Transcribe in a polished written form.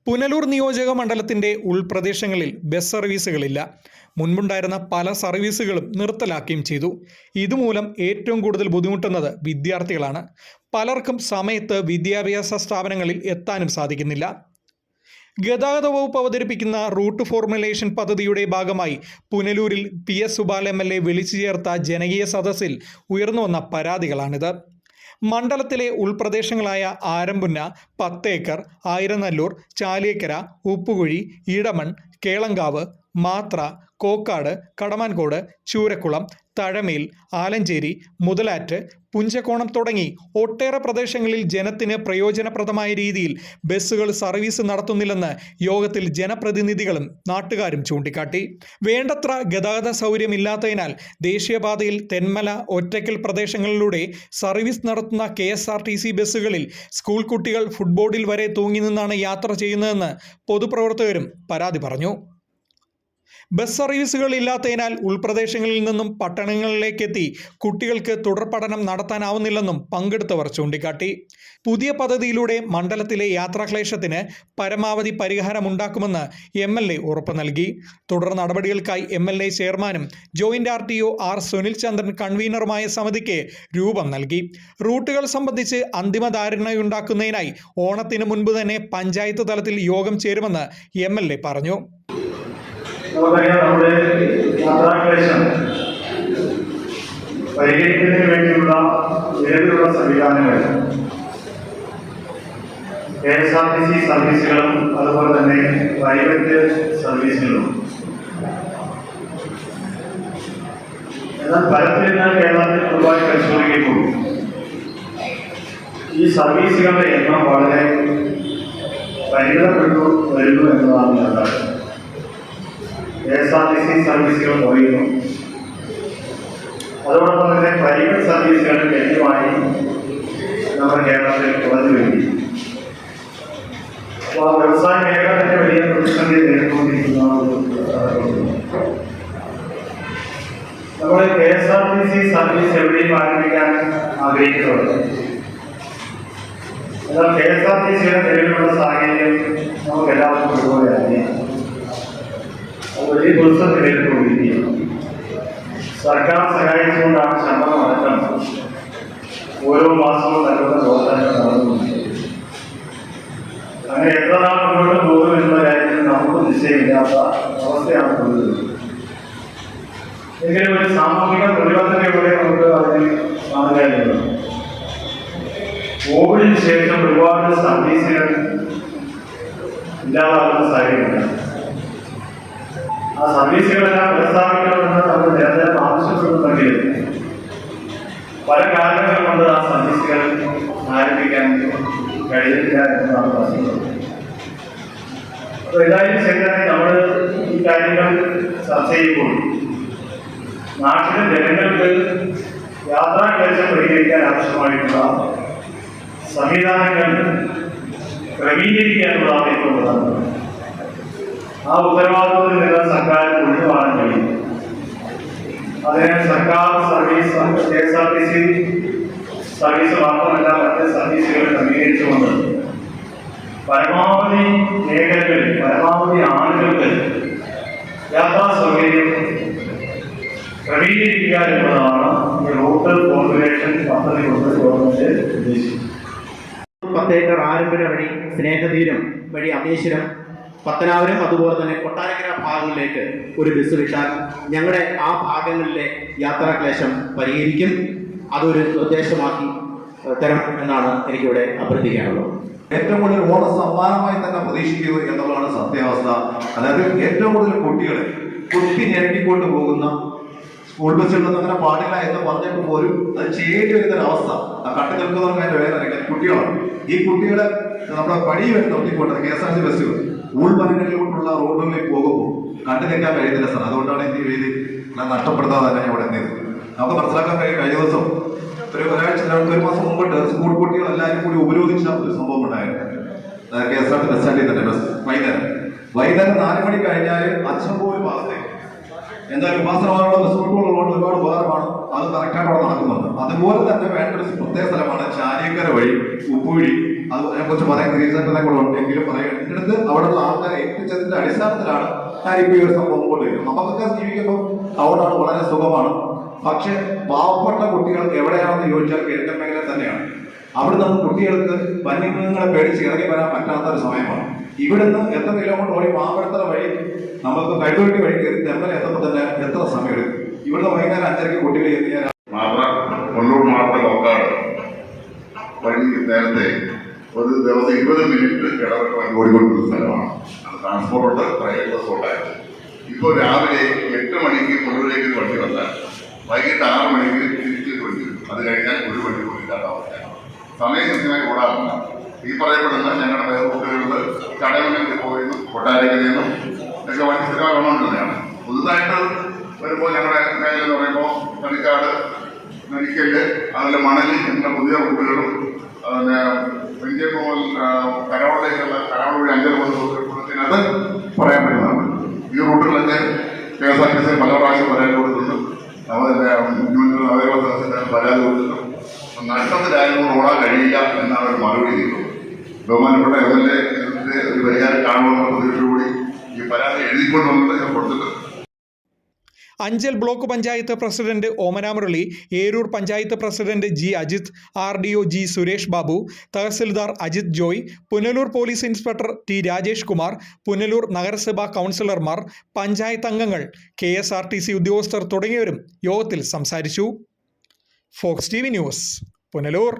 പുനലൂർ നിയോജക മണ്ഡലത്തിന്റെ ഉൾപ്രദേശങ്ങളിൽ ബസ് സർവീസുകളില്ല. മുൻപുണ്ടായിരുന്ന പല സർവീസുകളും നിർത്തലാക്കുകയും ചെയ്തു. ഇതുമൂലം ഏറ്റവും കൂടുതൽ ബുദ്ധിമുട്ടുന്നത് വിദ്യാർത്ഥികളാണ്. പലർക്കും സമയത്ത് വിദ്യാഭ്യാസ സ്ഥാപനങ്ങളിൽ എത്താനും സാധിക്കുന്നില്ല. ഗതാഗത വകുപ്പ് അവതരിപ്പിക്കുന്ന റൂട്ട് ഫോർമുലേഷൻ പദ്ധതിയുടെ ഭാഗമായി പുനലൂരിൽ PS സുബാൽ MLA വിളിച്ചു ചേർത്ത ജനകീയ സദസ്സിൽ ഉയർന്നുവന്ന പരാതികളാണിത്. മണ്ഡലത്തിലെ ഉൾപ്രദേശങ്ങളായ ആരംപുന്ന, 10 ഏക്കർ, ആയിരനല്ലൂർ, ചാലിയക്കര, ഉപ്പുകുഴി, ഇടമൺ, കേളങ്കാവ്, മാത്ര, കോക്കാട്, കടമാൻകോട്, ചൂരക്കുളം, തഴമേൽ, ആലഞ്ചേരി, മുതലാറ്റ്, പുഞ്ചക്കോണം തുടങ്ങി ഒട്ടേറെ പ്രദേശങ്ങളിൽ ജനത്തിന് പ്രയോജനപ്രദമായ രീതിയിൽ ബസ്സുകൾ സർവീസ് നടത്തുന്നില്ലെന്ന് യോഗത്തിൽ ജനപ്രതിനിധികളും നാട്ടുകാരും ചൂണ്ടിക്കാട്ടി. വേണ്ടത്ര ഗതാഗത സൗകര്യമില്ലാത്തതിനാൽ ദേശീയപാതയിൽ തെന്മല, ഒറ്റയ്ക്കൽ പ്രദേശങ്ങളിലൂടെ സർവീസ് നടത്തുന്ന KSRTC ബസ്സുകളിൽ സ്കൂൾ കുട്ടികൾ ഫുട്ബോർഡിൽ വരെ തൂങ്ങി നിന്നാണ് യാത്ര ചെയ്യുന്നതെന്ന് പൊതുപ്രവർത്തകരും പരാതി പറഞ്ഞു. ബസ് സർവീസുകൾ ഇല്ലാത്തതിനാൽ ഉൾപ്രദേശങ്ങളിൽ നിന്നും പട്ടണങ്ങളിലേക്കെത്തി കുട്ടികൾക്ക് തുടർ പഠനം നടത്താനാവുന്നില്ലെന്നും പങ്കെടുത്തവർ ചൂണ്ടിക്കാട്ടി. പുതിയ പദ്ധതിയിലൂടെ മണ്ഡലത്തിലെ യാത്രാക്ലേശത്തിന് പരമാവധി പരിഹാരമുണ്ടാക്കുമെന്ന് MLA ഉറപ്പു നൽകി. തുടർ നടപടികൾക്കായി MLA ചെയർമാനും ജോയിന്റ് RTO R സുനിൽ ചന്ദ്രൻ കൺവീനറുമായ സമിതിക്ക് രൂപം നൽകി. റൂട്ടുകൾ സംബന്ധിച്ച് അന്തിമ ധാരണയുണ്ടാക്കുന്നതിനായി ഓണത്തിന് മുൻപ് തന്നെ പഞ്ചായത്ത് തലത്തിൽ യോഗം ചേരുമെന്ന് MLA പറഞ്ഞു. നമുക്കറിയാം, നമ്മുടെ യാത്രാക്ലേശം പരിഹരിക്കുന്നതിന് വേണ്ടിയുള്ള നിലവിലുള്ള സംവിധാനങ്ങൾ KSRTC സർവീസുകളും അതുപോലെ തന്നെ പ്രൈവറ്റ് സർവീസുകളും. എന്നാൽ ഫലത്തിൽ കേരളത്തിൽ പൊതുവായി പരിശോധിക്കുമ്പോൾ ഈ സർവീസുകളുടെ എണ്ണം വളരെ പരിമിതപ്പെട്ടു വരുന്നു എന്നതാണ് യാഥാർത്ഥ്യം. KSRTC സർവീസുകൾ കുറയുന്നു. അതോടൊപ്പം തന്നെ പ്രൈവറ്റ് സർവീസുകൾ ഗണ്യമായി നമ്മുടെ കേരളത്തിൽ കുറഞ്ഞു വരികയും അപ്പോൾ വ്യവസായ മേഖല തന്നെ വലിയ പ്രതിസന്ധി നേരിട്ടുകൊണ്ടിരിക്കുന്ന നമ്മൾ KSRTC സർവീസ് എവിടെയും ആരംഭിക്കാൻ ആഗ്രഹിക്കുന്നുണ്ട്. എന്നാൽ KSRTCയുടെ നിലവിലുള്ള സാഹചര്യം നമുക്ക് എല്ലാവർക്കും ഒരുപോലെ അറിയാം. വലിയ ദുരിതം നേരിട്ടുകൊണ്ടിരിക്കുകയാണ്. സർക്കാർ സഹായിച്ചുകൊണ്ടാണ് ശമ്പളം അടക്കം ഓരോ മാസവും നൽകുന്ന പ്രവർത്തനങ്ങൾ നടന്നുകൊണ്ടിരിക്കുന്നത്. അങ്ങനെ എത്ര നാൾ മുന്നോട്ട് പോകും എന്ന കാര്യത്തിൽ നമുക്ക് നിശ്ചയമില്ലാത്ത അവസ്ഥയാണ് ഉള്ളത്. എങ്കിലും ഒരു സാമൂഹിക പ്രതിബദ്ധതയോടെ നമുക്ക് അതിനെ കാണുകയുള്ളൂ. കോവിഡിന് ശേഷം ഒരുപാട് സർവീസുകൾ ഇല്ലാതാകുന്ന സാഹചര്യമില്ല. ആ സർവീസുകളെല്ലാം പുനഃസ്ഥാപിക്കണമെന്ന് നമ്മൾ നിരന്തരം ആവശ്യപ്പെടുന്നുണ്ടെങ്കിൽ പല കാരണങ്ങൾ കൊണ്ട് ആ സർവീസുകൾ ആരംഭിക്കാൻ കഴിയില്ല എന്നതാണ് പറയുന്നത്. അപ്പോൾ ഏതായാലും ശരി, നമ്മൾ ഈ കാര്യങ്ങൾ ചർച്ച ചെയ്യുമ്പോൾ നാട്ടിലെ ജനങ്ങൾക്ക് യാത്രാക്ലേശം പരിഹരിക്കാൻ ആവശ്യമായിട്ടുള്ള സംവിധാനങ്ങൾ ക്രമീകരിക്കാനുള്ളതാണ് ഏറ്റവും പ്രധാനം. ആ ഉത്തരവാദിത്വത്തിൽ നിന്ന് സർക്കാർ ഒഴിവാൻ കഴിയും. അതിന് സർക്കാർ സർവീസ് KSRTC സർവീസ് മാത്രമല്ല മറ്റ് സർവീസുകൾ ക്രമീകരിച്ചുകൊണ്ട് പരമാവധി മേഖലകളിൽ പരമാവധി ആളുകൾക്ക് യാത്രാ സൗകര്യം ക്രമീകരിക്കുക എന്നതാണ് ഈ റൂട്ട് ഫോർമുലേഷൻ പദ്ധതി കൊണ്ട് ഗവൺമെന്റ് ഉദ്ദേശിക്കുന്നത്. 10 ഏക്കർ ആരംഭന വഴി സ്നേഹതീരം വഴി അമേശ്വരം, പത്തനാപുരം, അതുപോലെ തന്നെ കൊട്ടാരക്കര ഭാഗങ്ങളിലേക്ക് ഒരു ബസ് വിട്ടാൽ ഞങ്ങളുടെ ആ ഭാഗങ്ങളിലെ യാത്രാക്ലേശം പരിഹരിക്കും. അതൊരു നിർദ്ദേശമാക്കി തരണം എന്നാണ് എനിക്കിവിടെ അഭ്യർത്ഥിക്കാനുള്ളത്. ഏറ്റവും കൂടുതൽ ഓണ സമ്മാനമായി തന്നെ പ്രതീക്ഷിക്കുന്നു എന്നുള്ളതാണ് സത്യാവസ്ഥ. അതായത് ഏറ്റവും കൂടുതൽ കുട്ടികളെ കുത്തി ഞെരട്ടിക്കൊണ്ട് പോകുന്ന സ്കൂൾ ബസ്സുകളൊന്നും അങ്ങനെ പാടില്ല എന്ന് പറഞ്ഞിട്ട് പോലും അത് ചെയ്യേണ്ടി വരുന്നൊരവസ്ഥ കണ്ടു നിൽക്കുന്നവർക്ക് അതിന്റെ വേദന. കുട്ടികളാണ് ഈ കുട്ടികളെ നമ്മുടെ പടി വരെ നിർത്തിക്കൊണ്ട് KSRTC ബസ്സുകൾ ഉൾവനങ്ങളിലോട്ടുള്ള റോഡുകളിൽ പോകുമ്പോൾ കണ്ടു നിൽക്കാൻ കഴിയുന്നില്ല സാർ. അതുകൊണ്ടാണ് ഈ രീതി നഷ്ടപ്പെടുത്താതെ തന്നെ ഇവിടെ എത്തിയത്. നമുക്ക് മനസ്സിലാക്കാൻ കഴിഞ്ഞ ദിവസം ഒരു മാസം മുമ്പോട്ട് സ്കൂൾ കുട്ടികൾ എല്ലാവരും കൂടി ഉപരോധിച്ച ഒരു സംഭവം ഉണ്ടായിരുന്നു. KSRTC ബസ് സ്റ്റാൻഡിൽ തന്നെ ബസ് വൈകുന്നേരം 4 മണി കഴിഞ്ഞാൽ അച്ഛൻപോലും ഭാഗത്തേക്ക് എന്തായാലും ഉപാസനമായുള്ള ബസ് റൂട്ടുകളുള്ളതുകൊണ്ട് ഒരുപാട് ഉപകാരമാണ്. അത് കറക്റ്റായിട്ട് അവിടെ നടക്കുന്നുണ്ട്. അതുപോലെ തന്നെ വേണ്ട ഒരു പ്രത്യേക സ്ഥലമാണ് ചാലിയക്കര വഴി ഉപ്പുകുഴി. അത് അതിനെക്കുറിച്ച് പറയാൻ തീർച്ചയായിട്ടും കൂടെ ഉണ്ടെങ്കിലും പറയാൻ എന്നിട്ട് അവിടെയുള്ള ആൾക്കാരെ ഏൽപ്പിച്ചതിന്റെ അടിസ്ഥാനത്തിലാണ് ഞാനിപ്പോൾ ഈ ഒരു സംഭവം കൊണ്ടുവരുന്നത്. നമുക്കൊക്കെ ജീവിക്കുമ്പോൾ ടൗണാണ്, വളരെ സുഖമാണ്. പക്ഷെ പാവപ്പെട്ട കുട്ടികൾ എവിടെയാണെന്ന് ചോദിച്ചാൽ കിഴക്കൻ മേഖല തന്നെയാണ്. അവിടെ നിന്ന് കുട്ടികൾക്ക് വന്യമൃഗങ്ങളെ പേടിച്ച് ഇറങ്ങി വരാൻ പറ്റാത്ത ഒരു സമയമാണ്. ഇവിടുന്ന് എത്ര കിലോമീറ്റർ ഓടി മാമ്പഴത്തറ വഴി നമുക്ക് കൈതൊട്ടി വഴി കയറി തെമ്മല എത്തുമ്പോൾ തന്നെ എത്ര സമയം എടുക്കും? ഇവിടുന്ന് വൈകുന്നേരം 5:30 കുട്ടികൾ എത്തിയാൽ കൊല്ലൂർ മാത്ര ലോക്കാട് വഴി നേരത്തെ ഒരു ദിവസം 20 മിനിറ്റ് ഇടവിട്ട് വണ്ടി ഓടിക്കൊണ്ടിരുന്ന സ്ഥലമാണ്. അത് ട്രാൻസ്പോർട്ട് പ്രൈവറ്റ് ബസ് ഉണ്ടായിരുന്നു. ഇപ്പോൾ രാവിലെ 8 മണിക്ക് കൊല്ലൂരിലേക്ക് ഒരു വണ്ടി വന്നാൽ വൈകിട്ട് 6 മണിക്ക് തിരിച്ച് വണ്ടി വരും. അത് കഴിഞ്ഞാൽ ഒരു വണ്ടി പോയിട്ടാണ് അവസ്ഥയാണ്. സമയം കൃത്യമായി ഓടാറില്ല. ഈ പറയപ്പെടുന്ന ഞങ്ങളുടെ പേർക്കുട്ടികളിൽ ചടയമംഗലം ഡിപ്പോയിൽ നിന്നും കൊട്ടാരക്കരയിൽ നിന്നും ഒക്കെ വണ്ടി സ്ഥിരമായി വന്നുകൊണ്ടിരുന്നതാണ്. പുതുതായിട്ട് വരുമ്പോൾ ഞങ്ങളുടെ മേഖല എന്ന് പറയുമ്പോൾ തളിക്കാട്, നരിക്കല്, അതുപോലെ മണലി എന്ന പുതിയ റൂട്ടുകളും പിന്നെ വെഞ്ചേപ്പോൾ കരോളിലേക്കുള്ള കരോൾ വഴി 5 കൊടുത്തിനത് പറയാൻ പറ്റുന്നതാണ്. ഈ റൂട്ടുകളൊക്കെ KSRTC പല പ്രാവശ്യം പരാതി കൊടുത്തിട്ടുണ്ട്. മുഖ്യമന്ത്രി നവകേരള പരാതി കൊടുത്തിട്ടുണ്ട്. നഷ്ടത്തിലായതുകൊണ്ട് ഓടാൻ കഴിയില്ല എന്നാണ് അവർ മറുപടി ചെയ്തത്. ബഹുമാനപ്പെട്ട MLA ഇതിന്റെ ഒരു പരിഹാരം കാണുമെന്ന പ്രതീക്ഷയോടുകൂടി ഈ പരാതി എഴുതിക്കൊണ്ടുവന്നത് ഞാൻ കൊടുത്തിട്ടുണ്ട്. Anchal block panchayat president Omana Murali, Eroor panchayat president G. Ajith, RDO G. Suresh Babu, തഹസിൽദാർ Ajith Joy, Punalur police inspector T. Rajesh Kumar, Punalur നഗരസഭാ കൗൺസിലർമാർ, പഞ്ചായത്ത് അംഗങ്ങൾ, KSRTC ഉദ്യോഗസ്ഥർ തുടങ്ങിയവരും യോഗത്തിൽ സംസാരിച്ചു. Fox TV news, Punalur.